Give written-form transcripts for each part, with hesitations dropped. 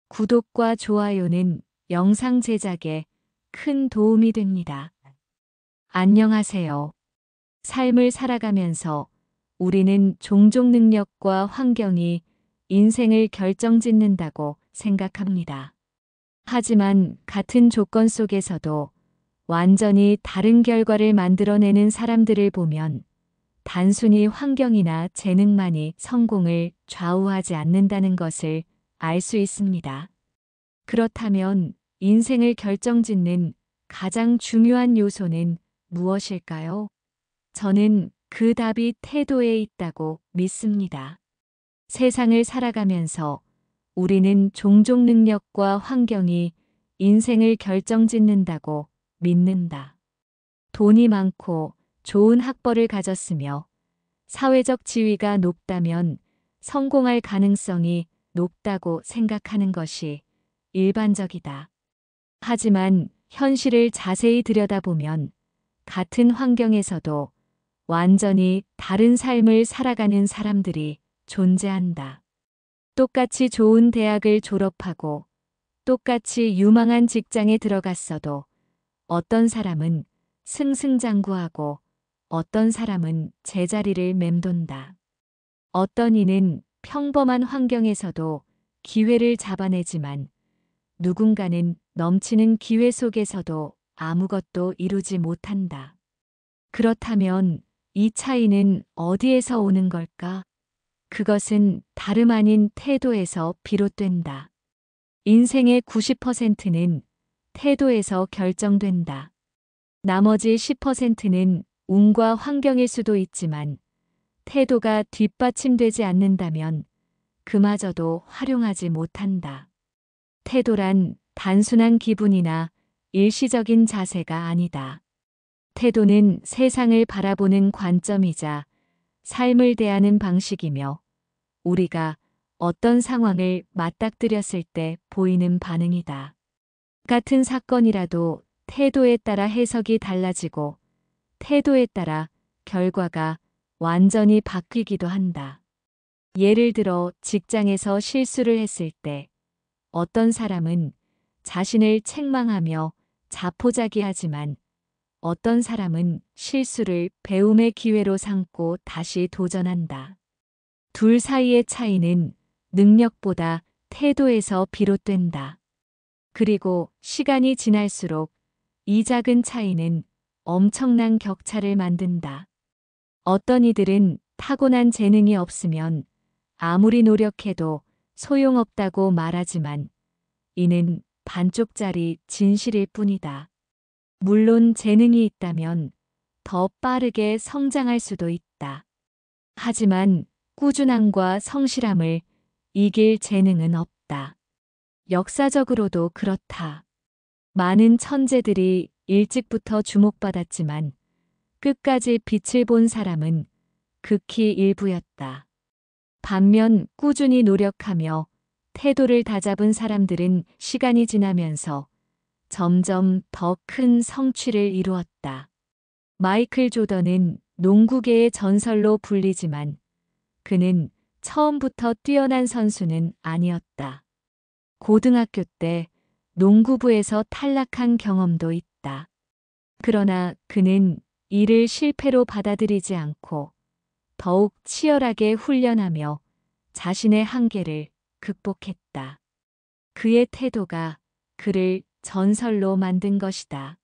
구독과 좋아요는 영상 제작에 큰 도움이 됩니다. 안녕하세요. 삶을 살아가면서 우리는 종종 능력과 환경이 인생을 결정짓는다고 생각합니다. 하지만 같은 조건 속에서도 완전히 다른 결과를 만들어내는 사람들을 보면 단순히 환경이나 재능만이 성공을 좌우하지 않는다는 것을 알 수 있습니다. 그렇다면 인생을 결정짓는 가장 중요한 요소는 무엇일까요? 저는 그 답이 태도에 있다고 믿습니다. 세상을 살아가면서 우리는 종종 능력과 환경이 인생을 결정짓는다고 믿는다. 돈이 많고 좋은 학벌을 가졌으며 사회적 지위가 높다면 성공할 가능성이 높다고 생각하는 것이 일반적이다. 하지만 현실을 자세히 들여다보면 같은 환경에서도 완전히 다른 삶을 살아가는 사람들이 존재한다. 똑같이 좋은 대학을 졸업하고 똑같이 유망한 직장에 들어갔어도 어떤 사람은 승승장구하고 어떤 사람은 제자리를 맴돈다. 어떤 이는 평범한 환경에서도 기회를 잡아내지만 누군가는 넘치는 기회 속에서도 아무것도 이루지 못한다. 그렇다면 이 차이는 어디에서 오는 걸까? 그것은 다름 아닌 태도에서 비롯된다. 인생의 90%는 태도에서 결정된다. 나머지 10%는 운과 환경일 수도 있지만 태도가 뒷받침되지 않는다면 그마저도 활용하지 못한다. 태도란 단순한 기분이나 일시적인 자세가 아니다. 태도는 세상을 바라보는 관점이자 삶을 대하는 방식이며 우리가 어떤 상황을 맞닥뜨렸을 때 보이는 반응이다. 같은 사건이라도 태도에 따라 해석이 달라지고 태도에 따라 결과가 완전히 바뀌기도 한다. 예를 들어 직장에서 실수를 했을 때 어떤 사람은 자신을 책망하며 자포자기하지만 어떤 사람은 실수를 배움의 기회로 삼고 다시 도전한다. 둘 사이의 차이는 능력보다 태도에서 비롯된다. 그리고 시간이 지날수록 이 작은 차이는 엄청난 격차를 만든다. 어떤 이들은 타고난 재능이 없으면 아무리 노력해도 소용없다고 말하지만 이는 반쪽짜리 진실일 뿐이다. 물론 재능이 있다면 더 빠르게 성장할 수도 있다. 하지만 꾸준함과 성실함을 이길 재능은 없다. 역사적으로도 그렇다. 많은 천재들이 일찍부터 주목받았지만 끝까지 빛을 본 사람은 극히 일부였다. 반면 꾸준히 노력하며 태도를 다잡은 사람들은 시간이 지나면서 점점 더 큰 성취를 이루었다. 마이클 조던은 농구계의 전설로 불리지만 그는 처음부터 뛰어난 선수는 아니었다. 고등학교 때 농구부에서 탈락한 경험도 있다. 그러나 그는 이를 실패로 받아들이지 않고 더욱 치열하게 훈련하며 자신의 한계를 극복했다. 그의 태도가 그를 전설로 만든 것이다.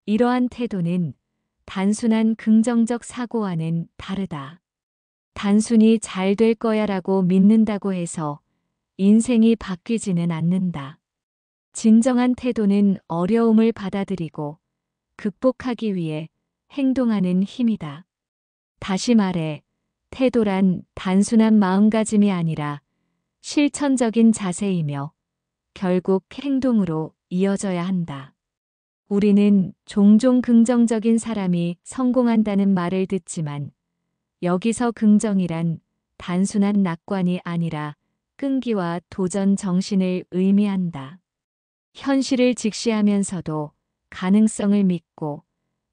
이러한 태도는 단순한 긍정적 사고와는 다르다. 단순히 잘 될 거야라고 믿는다고 해서 인생이 바뀌지는 않는다. 진정한 태도는 어려움을 받아들이고 극복하기 위해 행동하는 힘이다. 다시 말해, 태도란 단순한 마음가짐이 아니라 실천적인 자세이며 결국 행동으로 이어져야 한다. 우리는 종종 긍정적인 사람이 성공한다는 말을 듣지만 여기서 긍정이란 단순한 낙관이 아니라 끈기와 도전 정신을 의미한다. 현실을 직시하면서도 가능성을 믿고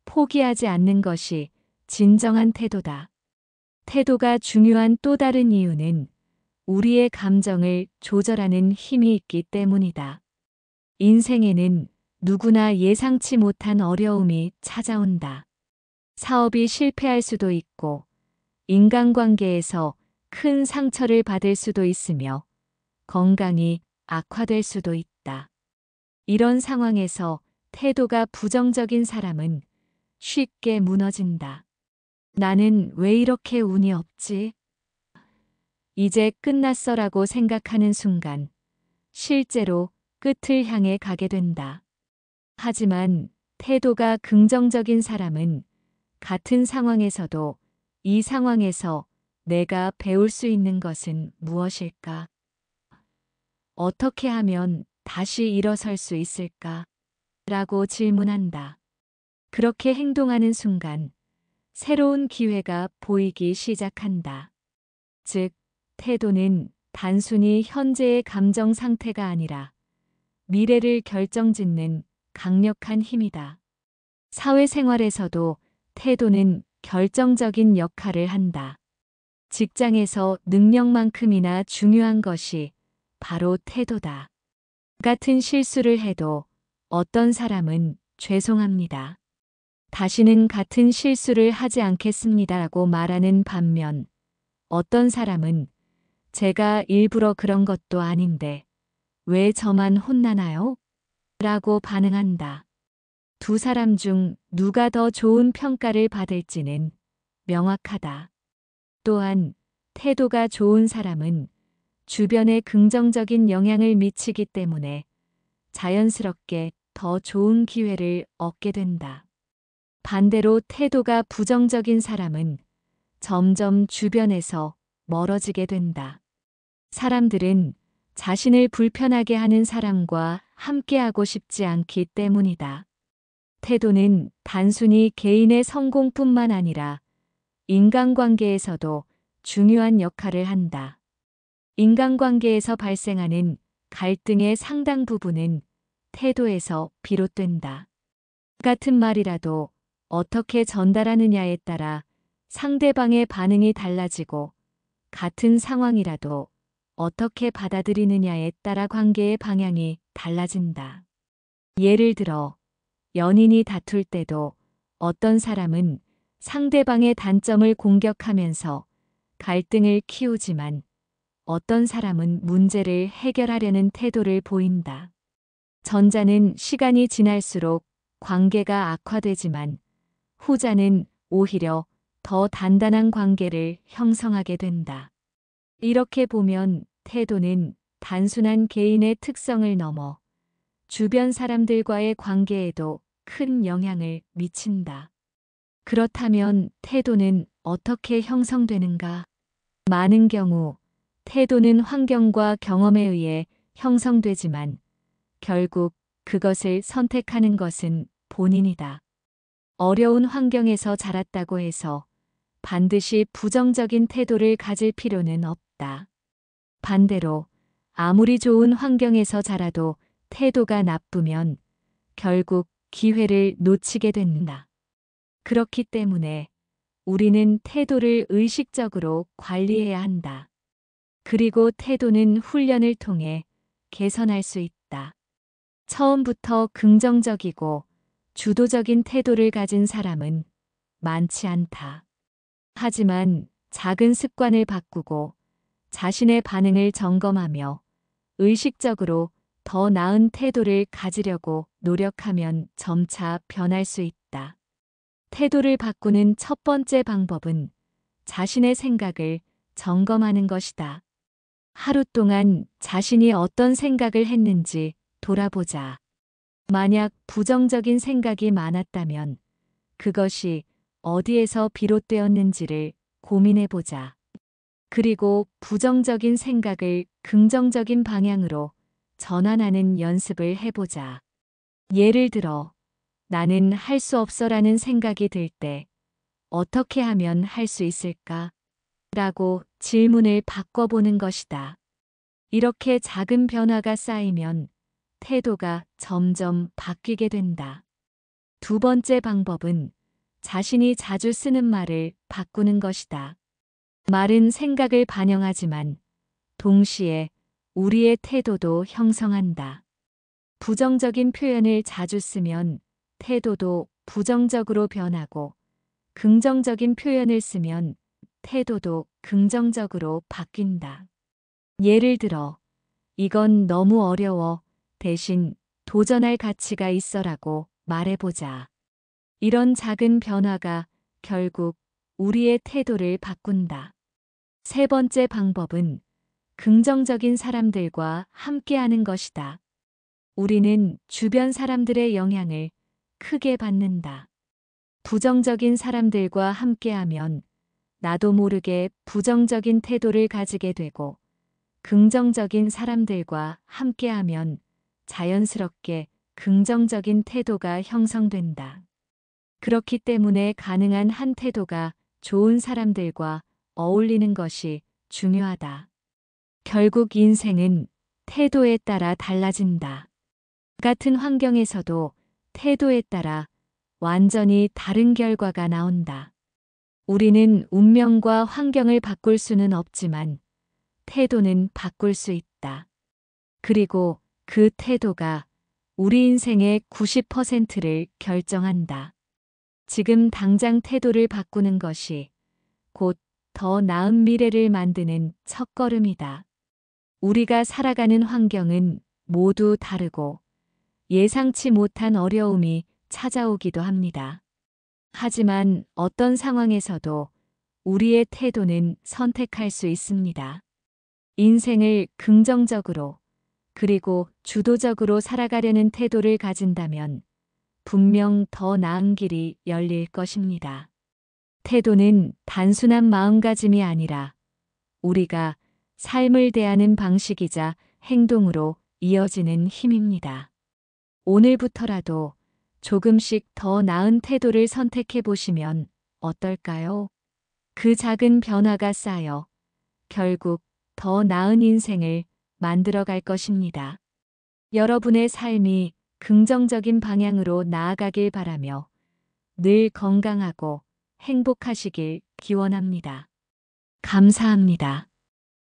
포기하지 않는 것이 진정한 태도다. 태도가 중요한 또 다른 이유는 우리의 감정을 조절하는 힘이 있기 때문이다. 인생에는 누구나 예상치 못한 어려움이 찾아온다. 사업이 실패할 수도 있고, 인간관계에서 큰 상처를 받을 수도 있으며, 건강이 악화될 수도 있다. 이런 상황에서 태도가 부정적인 사람은 쉽게 무너진다. 나는 왜 이렇게 운이 없지? 이제 끝났어라고 생각하는 순간, 실제로 끝을 향해 가게 된다. 하지만 태도가 긍정적인 사람은 같은 상황에서도 이 상황에서 내가 배울 수 있는 것은 무엇일까? 어떻게 하면 다시 일어설 수 있을까? 라고 질문한다. 그렇게 행동하는 순간 새로운 기회가 보이기 시작한다. 즉, 태도는 단순히 현재의 감정 상태가 아니라 미래를 결정짓는 강력한 힘이다. 사회생활에서도 태도는 결정적인 역할을 한다. 직장에서 능력만큼이나 중요한 것이 바로 태도다. 같은 실수를 해도 어떤 사람은 죄송합니다. 다시는 같은 실수를 하지 않겠습니다라고 말하는 반면 어떤 사람은 제가 일부러 그런 것도 아닌데 왜 저만 혼나나요? 라고 반응한다. 두 사람 중 누가 더 좋은 평가를 받을지는 명확하다. 또한 태도가 좋은 사람은 주변에 긍정적인 영향을 미치기 때문에 자연스럽게 더 좋은 기회를 얻게 된다. 반대로 태도가 부정적인 사람은 점점 주변에서 멀어지게 된다. 사람들은 자신을 불편하게 하는 사람과 함께하고 싶지 않기 때문이다. 태도는 단순히 개인의 성공뿐만 아니라 인간관계에서도 중요한 역할을 한다. 인간관계에서 발생하는 갈등의 상당 부분은 태도에서 비롯된다. 같은 말이라도 어떻게 전달하느냐에 따라 상대방의 반응이 달라지고 같은 상황이라도 어떻게 받아들이느냐에 따라 관계의 방향이 달라진다. 예를 들어 연인이 다툴 때도 어떤 사람은 상대방의 단점을 공격하면서 갈등을 키우지만 어떤 사람은 문제를 해결하려는 태도를 보인다. 전자는 시간이 지날수록 관계가 악화되지만 후자는 오히려 더 단단한 관계를 형성하게 된다. 이렇게 보면 태도는 단순한 개인의 특성을 넘어 주변 사람들과의 관계에도 큰 영향을 미친다. 그렇다면 태도는 어떻게 형성되는가? 많은 경우 태도는 환경과 경험에 의해 형성되지만 결국 그것을 선택하는 것은 본인이다. 어려운 환경에서 자랐다고 해서 반드시 부정적인 태도를 가질 필요는 없다. 반대로 아무리 좋은 환경에서 자라도 태도가 나쁘면 결국 기회를 놓치게 된다. 그렇기 때문에 우리는 태도를 의식적으로 관리해야 한다. 그리고 태도는 훈련을 통해 개선할 수 있다. 처음부터 긍정적이고 주도적인 태도를 가진 사람은 많지 않다. 하지만 작은 습관을 바꾸고 자신의 반응을 점검하며 의식적으로 더 나은 태도를 가지려고 노력하면 점차 변할 수 있다. 태도를 바꾸는 첫 번째 방법은 자신의 생각을 점검하는 것이다. 하루 동안 자신이 어떤 생각을 했는지 돌아보자. 만약 부정적인 생각이 많았다면 그것이 어디에서 비롯되었는지를 고민해보자. 그리고 부정적인 생각을 긍정적인 방향으로 전환하는 연습을 해보자. 예를 들어, 나는 할 수 없어라는 생각이 들 때 어떻게 하면 할 수 있을까? 라고 질문을 바꿔보는 것이다. 이렇게 작은 변화가 쌓이면 태도가 점점 바뀌게 된다. 두 번째 방법은 자신이 자주 쓰는 말을 바꾸는 것이다. 말은 생각을 반영하지만 동시에 우리의 태도도 형성한다. 부정적인 표현을 자주 쓰면 태도도 부정적으로 변하고, 긍정적인 표현을 쓰면 태도도 긍정적으로 바뀐다. 예를 들어, 이건 너무 어려워. 대신 도전할 가치가 있어라고 말해보자. 이런 작은 변화가 결국 우리의 태도를 바꾼다. 세 번째 방법은 긍정적인 사람들과 함께하는 것이다. 우리는 주변 사람들의 영향을 크게 받는다. 부정적인 사람들과 함께하면 나도 모르게 부정적인 태도를 가지게 되고, 긍정적인 사람들과 함께하면 자연스럽게 긍정적인 태도가 형성된다. 그렇기 때문에 가능한 한 태도가 좋은 사람들과 어울리는 것이 중요하다. 결국 인생은 태도에 따라 달라진다. 같은 환경에서도 태도에 따라 완전히 다른 결과가 나온다. 우리는 운명과 환경을 바꿀 수는 없지만 태도는 바꿀 수 있다. 그리고 그 태도가 우리 인생의 90%를 결정한다. 지금 당장 태도를 바꾸는 것이 곧 더 나은 미래를 만드는 첫걸음이다. 우리가 살아가는 환경은 모두 다르고 예상치 못한 어려움이 찾아오기도 합니다. 하지만 어떤 상황에서도 우리의 태도는 선택할 수 있습니다. 인생을 긍정적으로 그리고 주도적으로 살아가려는 태도를 가진다면 분명 더 나은 길이 열릴 것입니다. 태도는 단순한 마음가짐이 아니라 우리가 삶을 대하는 방식이자 행동으로 이어지는 힘입니다. 오늘부터라도 조금씩 더 나은 태도를 선택해 보시면 어떨까요? 그 작은 변화가 쌓여 결국 더 나은 인생을 만들어 갈 것입니다. 여러분의 삶이 긍정적인 방향으로 나아가길 바라며 늘 건강하고 행복하시길 기원합니다. 감사합니다.